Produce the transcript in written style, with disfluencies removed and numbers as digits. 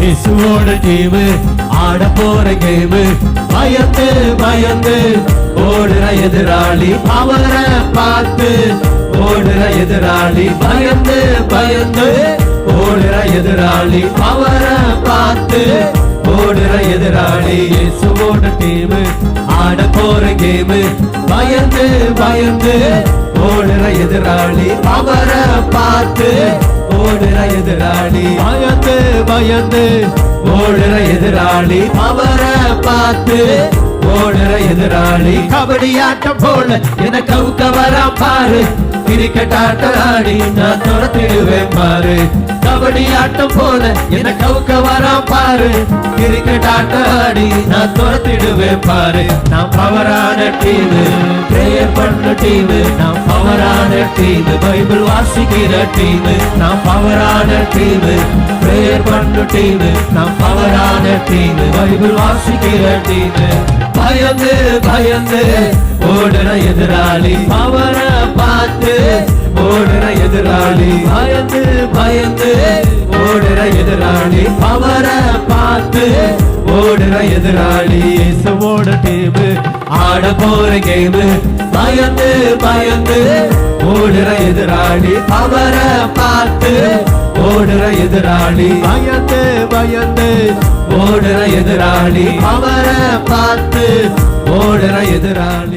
இயேசுவோட டீமு ஆட போற கேமு பயந்து பயந்து ஓடுற எதிராளி அவரை பார்த்து ஓடுற எதிராளி பயந்து பயந்து ஓடுற எதிராளி அவரை பார்த்து ஓடுற எதிராளி இயேசுவோட டீமு ஆட போற கேமு பயந்து பயந்து ஓடுற எதிராளி அவரை பார்த்து ஓடுற எதிராளி பயந்து பயந்து ஓடுற எதிராளி அவரை பார்த்து ஓடுற எதிராளி கபடி ஆட்டம் போல என கவுக்க வரா பாரு கிரிக்கெட் ஆட்டம் ஆடி நான் துரத்திடுவேன் பாரு கபடி ஆட்டம் போல என கவுக்க வரா பாரு கிரிக்கெட் ஆட்டம் ஆடி நான் துரத்திடுவேன் பாரு நான் பவரான டீமு பிரேயர் பண்ண டீமு நான் பவரான டீமு பைபிள் வாசிக்கிற டீமு நான் பவரான டீமு பிரேயர் பண்ண டீமு நான் பவரான டீமு பைபிள் வாசிக்கிற டீமு பயந்து பயந்து ஓடுற எதிராளி அவரை பார்த்து ஓடுற எதிராளி பயந்து பயந்து ஓடுற எதிராளி அவரை பார்த்து ஓடுற எதிராளி இயேசுவோட டீமு ஆட போற கேமு பயந்து பயந்து ஓடுற எதிராளி அவரை பார்த்து ஓடுற எதிராளி பயந்து பயந்து ஓடுற எதிராளி அவரை பார்த்து ஓடுற எதிராளி